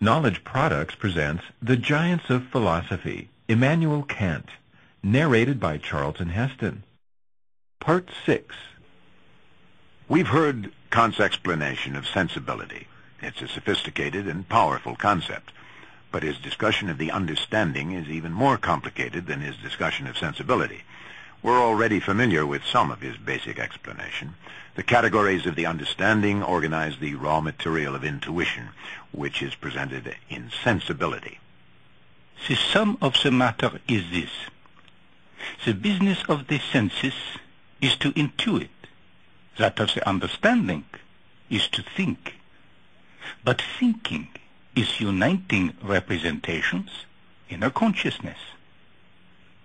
Knowledge Products presents The Giants of Philosophy, Immanuel Kant, narrated by Charlton Heston. Part 6. We've heard Kant's explanation of sensibility. It's a sophisticated and powerful concept, but his discussion of the understanding is even more complicated than his discussion of sensibility. We're already familiar with some of his basic explanation. The categories of the understanding organize the raw material of intuition, which is presented in sensibility. The sum of the matter is this. The business of the senses is to intuit. That of the understanding is to think. But thinking is uniting representations in a consciousness.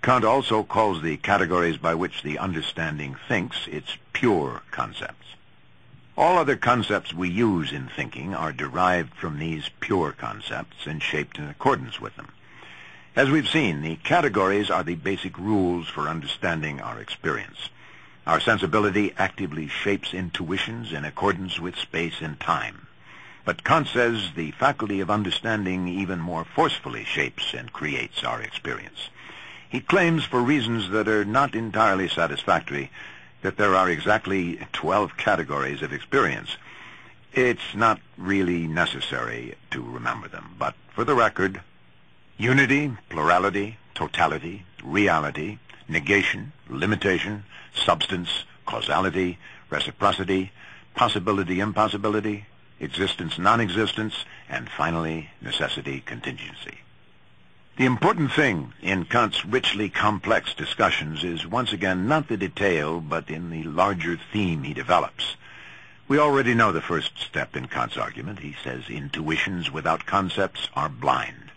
Kant also calls the categories by which the understanding thinks its pure concepts. All other concepts we use in thinking are derived from these pure concepts and shaped in accordance with them. As we've seen, the categories are the basic rules for understanding our experience. Our sensibility actively shapes intuitions in accordance with space and time. But Kant says the faculty of understanding even more forcefully shapes and creates our experience. He claims, for reasons that are not entirely satisfactory, that there are exactly 12 categories of experience. It's not really necessary to remember them, but for the record, unity, plurality, totality, reality, negation, limitation, substance, causality, reciprocity, possibility, impossibility, existence, non-existence, and finally, necessity, contingency. The important thing in Kant's richly complex discussions is once again not the detail, but in the larger theme he develops. We already know the first step in Kant's argument. He says intuitions without concepts are blind.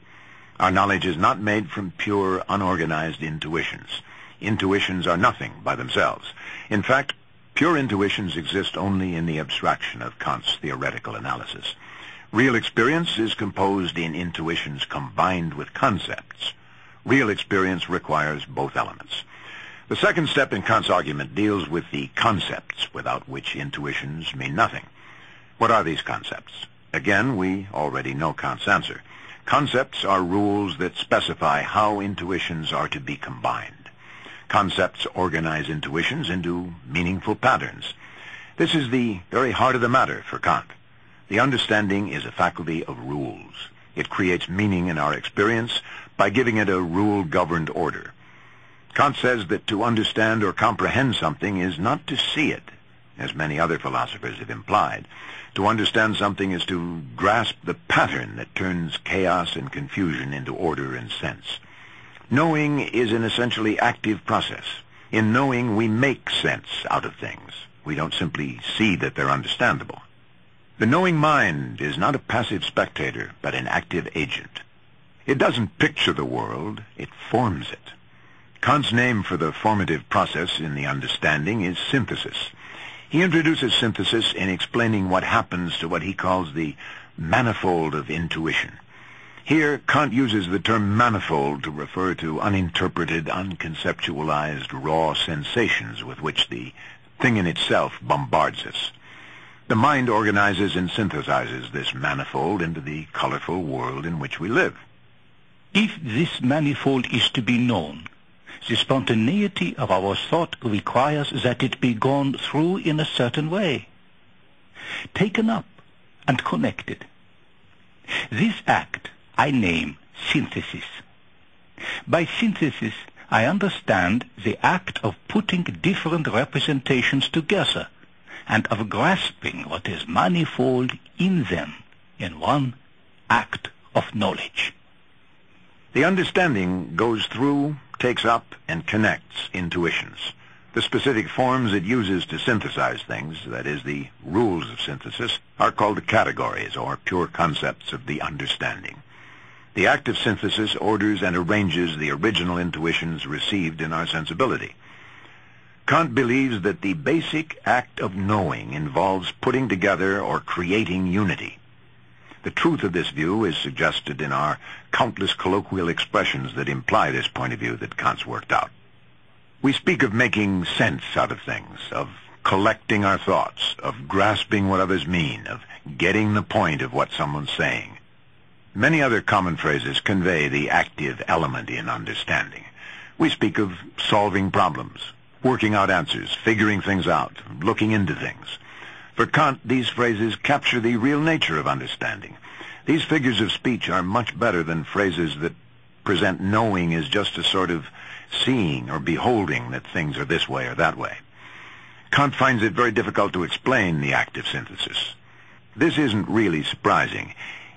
Our knowledge is not made from pure, unorganized intuitions. Intuitions are nothing by themselves. In fact, pure intuitions exist only in the abstraction of Kant's theoretical analysis. Real experience is composed in intuitions combined with concepts. Real experience requires both elements. The second step in Kant's argument deals with the concepts without which intuitions mean nothing. What are these concepts? Again, we already know Kant's answer. Concepts are rules that specify how intuitions are to be combined. Concepts organize intuitions into meaningful patterns. This is the very heart of the matter for Kant. The understanding is a faculty of rules. It creates meaning in our experience by giving it a rule-governed order. Kant says that to understand or comprehend something is not to see it, as many other philosophers have implied. To understand something is to grasp the pattern that turns chaos and confusion into order and sense. Knowing is an essentially active process. In knowing, we make sense out of things. We don't simply see that they're understandable. The knowing mind is not a passive spectator, but an active agent. It doesn't picture the world, it forms it. Kant's name for the formative process in the understanding is synthesis. He introduces synthesis in explaining what happens to what he calls the manifold of intuition. Here, Kant uses the term manifold to refer to uninterpreted, unconceptualized, raw sensations with which the thing in itself bombards us. The mind organizes and synthesizes this manifold into the colorful world in which we live. If this manifold is to be known, the spontaneity of our thought requires that it be gone through in a certain way, taken up and connected. This act I name synthesis. By synthesis, I understand the act of putting different representations together and of grasping what is manifold in them in one act of knowledge. The understanding goes through, takes up, and connects intuitions. The specific forms it uses to synthesize things, that is, the rules of synthesis, are called categories or pure concepts of the understanding. The act of synthesis orders and arranges the original intuitions received in our sensibility. Kant believes that the basic act of knowing involves putting together or creating unity. The truth of this view is suggested in our countless colloquial expressions that imply this point of view that Kant's worked out. We speak of making sense out of things, of collecting our thoughts, of grasping what others mean, of getting the point of what someone's saying. Many other common phrases convey the active element in understanding. We speak of solving problems, working out answers, figuring things out, looking into things. For Kant, these phrases capture the real nature of understanding. These figures of speech are much better than phrases that present knowing as just a sort of seeing or beholding that things are this way or that way. Kant finds it very difficult to explain the act of synthesis. This isn't really surprising.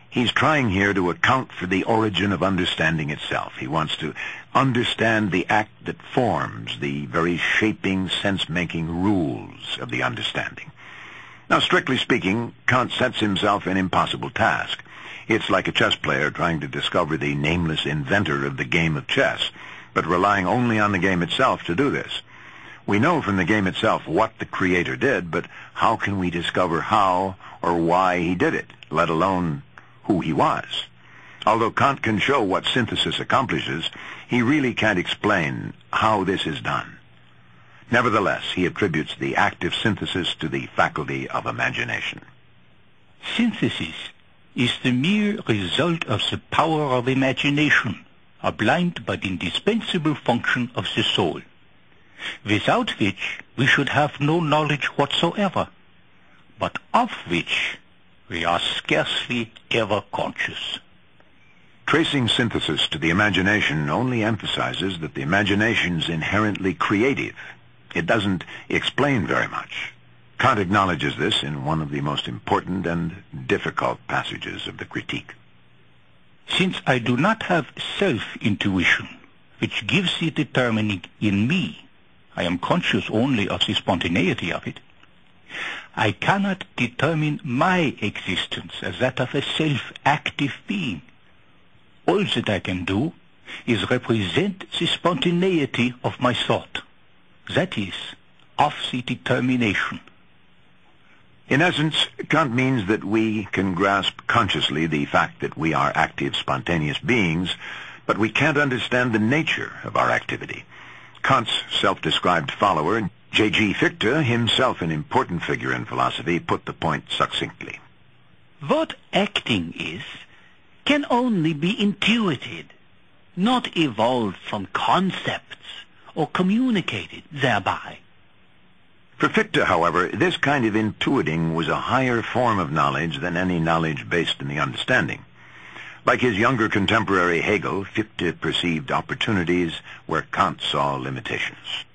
He's trying here to account for the origin of understanding itself. He wants to understand the act that forms the very shaping, sense-making rules of the understanding. Now, strictly speaking, Kant sets himself an impossible task. It's like a chess player trying to discover the nameless inventor of the game of chess, but relying only on the game itself to do this. We know from the game itself what the creator did, but how can we discover how or why he did it, let alone who he was? Although Kant can show what synthesis accomplishes, he really can't explain how this is done. Nevertheless, he attributes the act of synthesis to the faculty of imagination. Synthesis is the mere result of the power of imagination, a blind but indispensable function of the soul, without which we should have no knowledge whatsoever, but of which we are scarcely ever conscious. Tracing synthesis to the imagination only emphasizes that the imagination's inherently creative. It doesn't explain very much. Kant acknowledges this in one of the most important and difficult passages of the Critique. Since I do not have self-intuition, which gives the determining in me, I am conscious only of the spontaneity of it, I cannot determine my existence as that of a self-active being. All that I can do is represent the spontaneity of my thought, that is, of the determination. In essence, Kant means that we can grasp consciously the fact that we are active, spontaneous beings, but we can't understand the nature of our activity. Kant's self-described follower, J.G. Fichte, himself an important figure in philosophy, put the point succinctly. What acting is can only be intuited, not evolved from concepts or communicated thereby. For Fichte, however, this kind of intuiting was a higher form of knowledge than any knowledge based in the understanding. Like his younger contemporary Hegel, Fichte perceived opportunities where Kant saw limitations.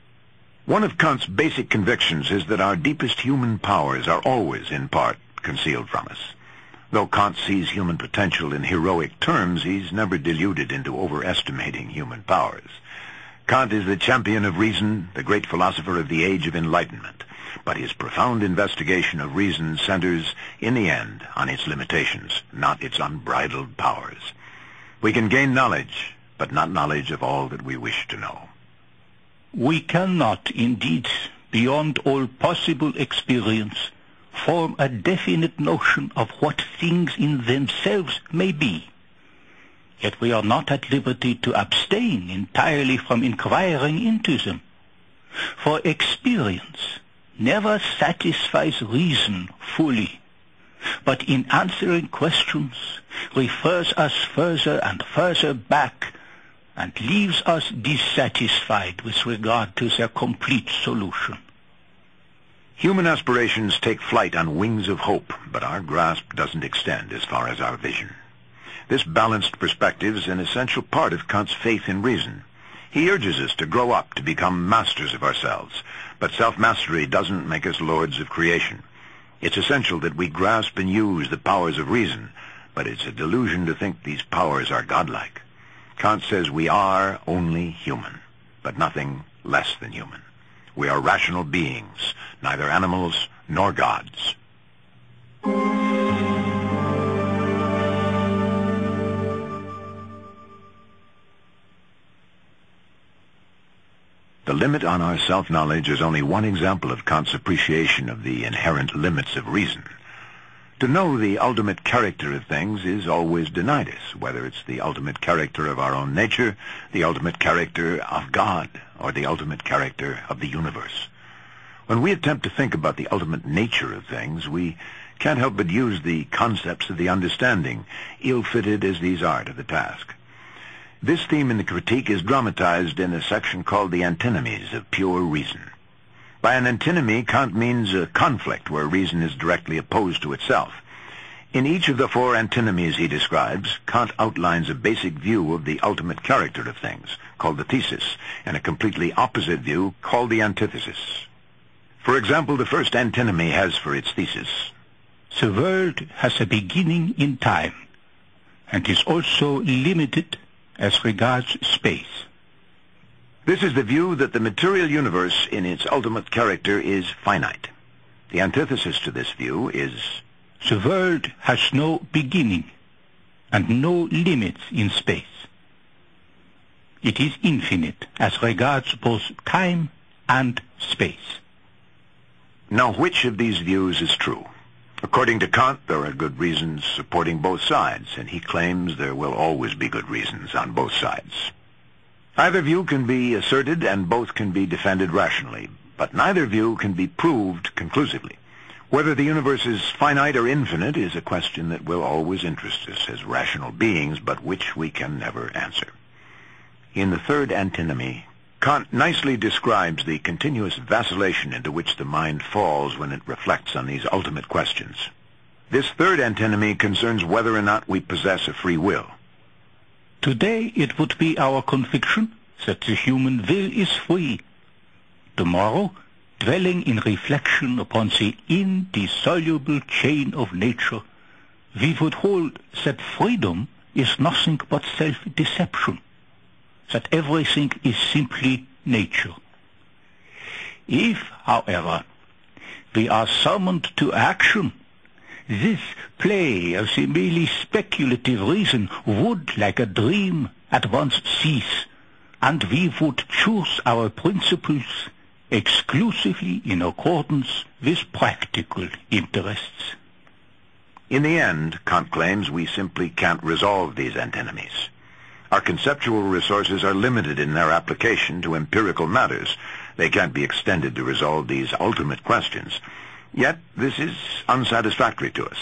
One of Kant's basic convictions is that our deepest human powers are always, in part, concealed from us. Though Kant sees human potential in heroic terms, he's never deluded into overestimating human powers. Kant is the champion of reason, the great philosopher of the age of enlightenment, but his profound investigation of reason centers, in the end, on its limitations, not its unbridled powers. We can gain knowledge, but not knowledge of all that we wish to know. We cannot, indeed, beyond all possible experience, form a definite notion of what things in themselves may be. Yet we are not at liberty to abstain entirely from inquiring into them. For experience never satisfies reason fully, but in answering questions refers us further and further back and leaves us dissatisfied with regard to their complete solution. Human aspirations take flight on wings of hope, but our grasp doesn't extend as far as our vision. This balanced perspective is an essential part of Kant's faith in reason. He urges us to grow up, to become masters of ourselves, but self-mastery doesn't make us lords of creation. It's essential that we grasp and use the powers of reason, but it's a delusion to think these powers are godlike. Kant says we are only human, but nothing less than human. We are rational beings, neither animals nor gods. The limit on our self-knowledge is only one example of Kant's appreciation of the inherent limits of reason. To know the ultimate character of things is always denied us, whether it's the ultimate character of our own nature, the ultimate character of God, or the ultimate character of the universe. When we attempt to think about the ultimate nature of things, we can't help but use the concepts of the understanding, ill-fitted as these are to the task. This theme in the critique is dramatized in a section called the antinomies of pure reason. By an antinomy, Kant means a conflict where reason is directly opposed to itself. In each of the four antinomies he describes, Kant outlines a basic view of the ultimate character of things, called the thesis, and a completely opposite view called the antithesis. For example, the first antinomy has for its thesis, "The world has a beginning in time, and is also limited as regards space." This is the view that the material universe in its ultimate character is finite. The antithesis to this view is, "The world has no beginning and no limits in space. It is infinite as regards both time and space." Now, which of these views is true? According to Kant, there are good reasons supporting both sides, and he claims there will always be good reasons on both sides. Either view can be asserted and both can be defended rationally, but neither view can be proved conclusively. Whether the universe is finite or infinite is a question that will always interest us as rational beings, but which we can never answer. In the third antinomy, Kant nicely describes the continuous vacillation into which the mind falls when it reflects on these ultimate questions. This third antinomy concerns whether or not we possess a free will. Today it would be our conviction that the human will is free. Tomorrow, dwelling in reflection upon the indissoluble chain of nature, we would hold that freedom is nothing but self-deception, that everything is simply nature. If, however, we are summoned to action, this play of the merely speculative reason would, like a dream, at once cease, and we would choose our principles exclusively in accordance with practical interests. In the end, Kant claims we simply can't resolve these antinomies. Our conceptual resources are limited in their application to empirical matters. They can't be extended to resolve these ultimate questions. Yet, this is unsatisfactory to us.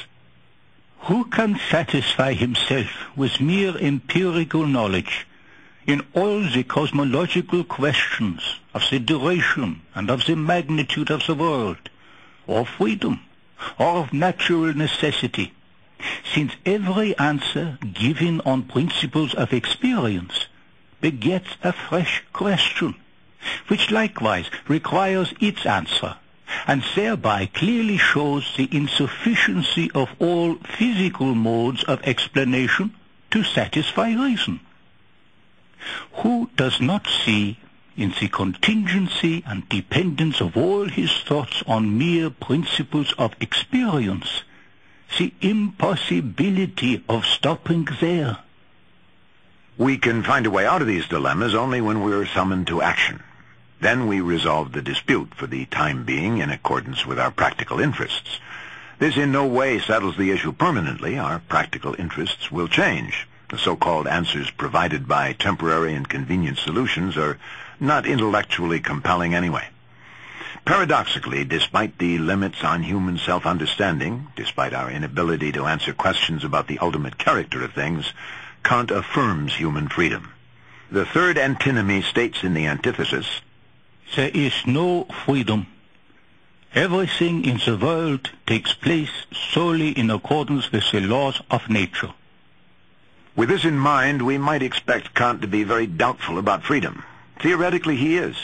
Who can satisfy himself with mere empirical knowledge in all the cosmological questions of the duration and of the magnitude of the world, or freedom, or of natural necessity, since every answer given on principles of experience begets a fresh question, which likewise requires its answer, and thereby clearly shows the insufficiency of all physical modes of explanation to satisfy reason? Who does not see in the contingency and dependence of all his thoughts on mere principles of experience the impossibility of stopping there? We can find a way out of these dilemmas only when we're summoned to action. Then we resolve the dispute for the time being in accordance with our practical interests. This in no way settles the issue permanently. Our practical interests will change. The so-called answers provided by temporary and convenient solutions are not intellectually compelling anyway. Paradoxically, despite the limits on human self-understanding, despite our inability to answer questions about the ultimate character of things, Kant affirms human freedom. The third antinomy states in the antithesis, "There is no freedom. Everything in the world takes place solely in accordance with the laws of nature." With this in mind, we might expect Kant to be very doubtful about freedom. Theoretically, he is.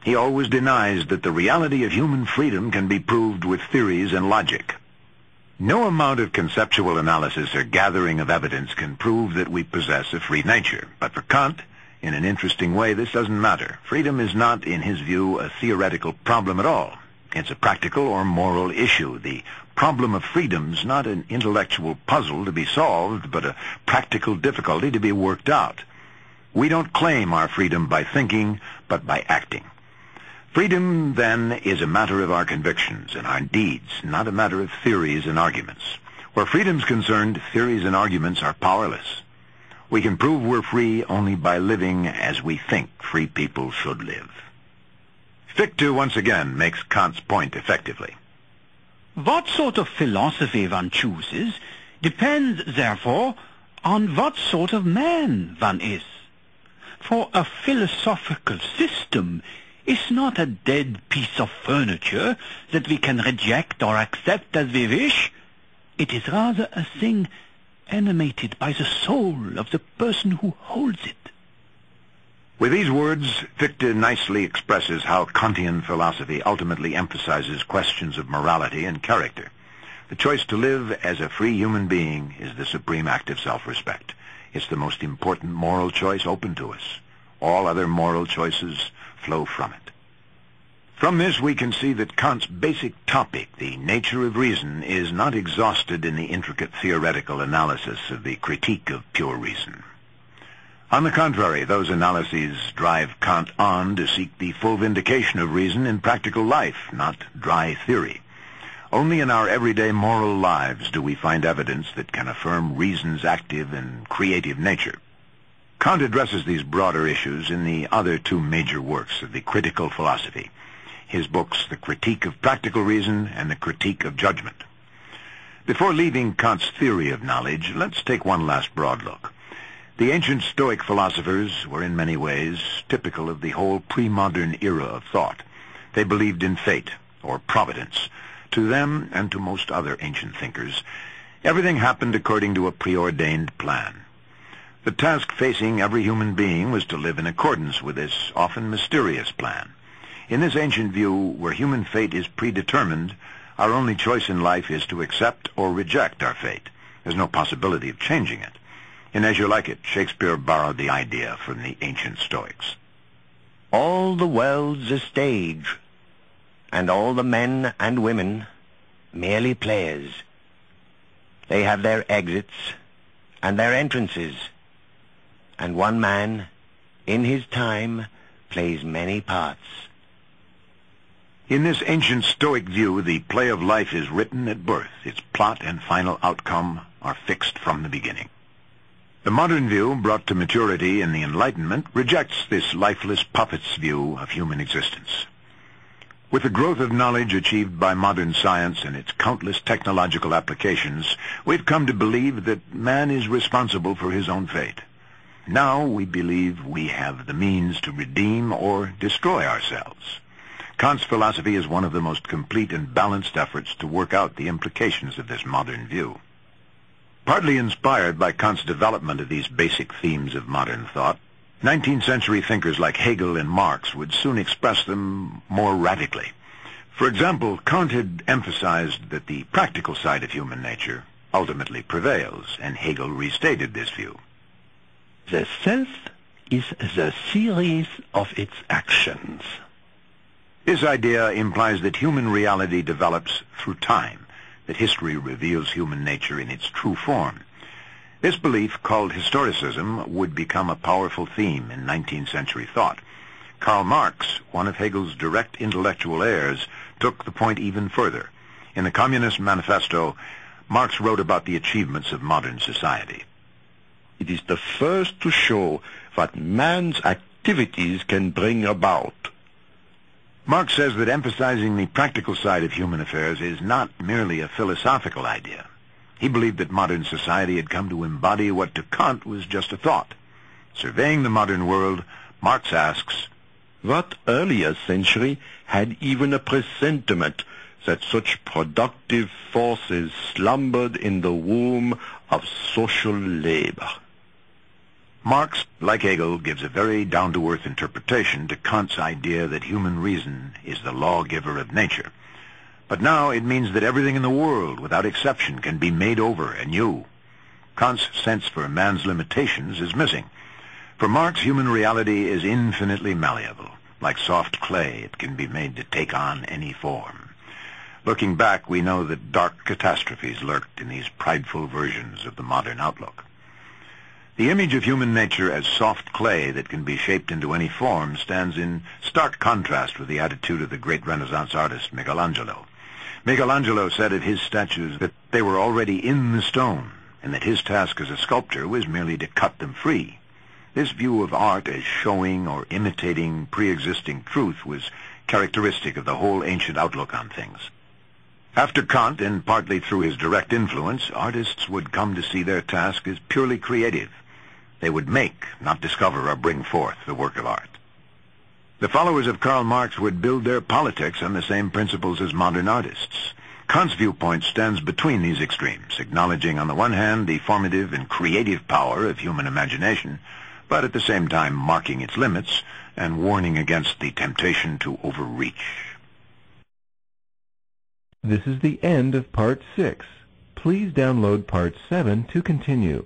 He always denies that the reality of human freedom can be proved with theories and logic. No amount of conceptual analysis or gathering of evidence can prove that we possess a free nature. But for Kant, in an interesting way, this doesn't matter. Freedom is not, in his view, a theoretical problem at all. It's a practical or moral issue. The problem of freedom's not an intellectual puzzle to be solved, but a practical difficulty to be worked out. We don't claim our freedom by thinking, but by acting. Freedom, then, is a matter of our convictions and our deeds, not a matter of theories and arguments. Where freedom's concerned, theories and arguments are powerless. We can prove we're free only by living as we think free people should live. Fichte once again makes Kant's point effectively. What sort of philosophy one chooses depends, therefore, on what sort of man one is. For a philosophical system is not a dead piece of furniture that we can reject or accept as we wish. It is rather a thing animated by the soul of the person who holds it. With these words, Fichte nicely expresses how Kantian philosophy ultimately emphasizes questions of morality and character. The choice to live as a free human being is the supreme act of self-respect. It's the most important moral choice open to us. All other moral choices flow from it. From this, we can see that Kant's basic topic, the nature of reason, is not exhausted in the intricate theoretical analysis of the critique of pure reason. On the contrary, those analyses drive Kant on to seek the full vindication of reason in practical life, not dry theory. Only in our everyday moral lives do we find evidence that can affirm reason's active and creative nature. Kant addresses these broader issues in the other two major works of the critical philosophy, his books The Critique of Practical Reason and The Critique of Judgment. Before leaving Kant's theory of knowledge, let's take one last broad look. The ancient Stoic philosophers were in many ways typical of the whole pre-modern era of thought. They believed in fate, or providence. To them, and to most other ancient thinkers, everything happened according to a preordained plan. The task facing every human being was to live in accordance with this often mysterious plan. In this ancient view, where human fate is predetermined, our only choice in life is to accept or reject our fate. There's no possibility of changing it. In As You Like It, Shakespeare borrowed the idea from the ancient Stoics. All the world's a stage, and all the men and women merely players. They have their exits and their entrances, and one man, in his time, plays many parts. In this ancient Stoic view, the play of life is written at birth. Its plot and final outcome are fixed from the beginning. The modern view, brought to maturity in the Enlightenment, rejects this lifeless puppet's view of human existence. With the growth of knowledge achieved by modern science and its countless technological applications, we've come to believe that man is responsible for his own fate. Now we believe we have the means to redeem or destroy ourselves. Kant's philosophy is one of the most complete and balanced efforts to work out the implications of this modern view. Partly inspired by Kant's development of these basic themes of modern thought, 19th century thinkers like Hegel and Marx would soon express them more radically. For example, Kant had emphasized that the practical side of human nature ultimately prevails, and Hegel restated this view. The self is the series of its actions. This idea implies that human reality develops through time, that history reveals human nature in its true form. This belief, called historicism, would become a powerful theme in 19th century thought. Karl Marx, one of Hegel's direct intellectual heirs, took the point even further. In the Communist Manifesto, Marx wrote about the achievements of modern society. It is the first to show what man's activities can bring about. Marx says that emphasizing the practical side of human affairs is not merely a philosophical idea. He believed that modern society had come to embody what to Kant was just a thought. Surveying the modern world, Marx asks, What earlier century had even a presentiment that such productive forces slumbered in the womb of social labor? Marx, like Hegel, gives a very down-to-earth interpretation to Kant's idea that human reason is the lawgiver of nature. But now it means that everything in the world, without exception, can be made over anew. Kant's sense for man's limitations is missing. For Marx, human reality is infinitely malleable. Like soft clay, it can be made to take on any form. Looking back, we know that dark catastrophes lurked in these prideful versions of the modern outlook. The image of human nature as soft clay that can be shaped into any form stands in stark contrast with the attitude of the great Renaissance artist Michelangelo. Michelangelo said of his statues that they were already in the stone, and that his task as a sculptor was merely to cut them free. This view of art as showing or imitating pre-existing truth was characteristic of the whole ancient outlook on things. After Kant, and partly through his direct influence, artists would come to see their task as purely creative. They would make, not discover or bring forth, the work of art. The followers of Karl Marx would build their politics on the same principles as modern artists. Kant's viewpoint stands between these extremes, acknowledging on the one hand the formative and creative power of human imagination, but at the same time marking its limits and warning against the temptation to overreach. This is the end of Part 6. Please download Part 7 to continue.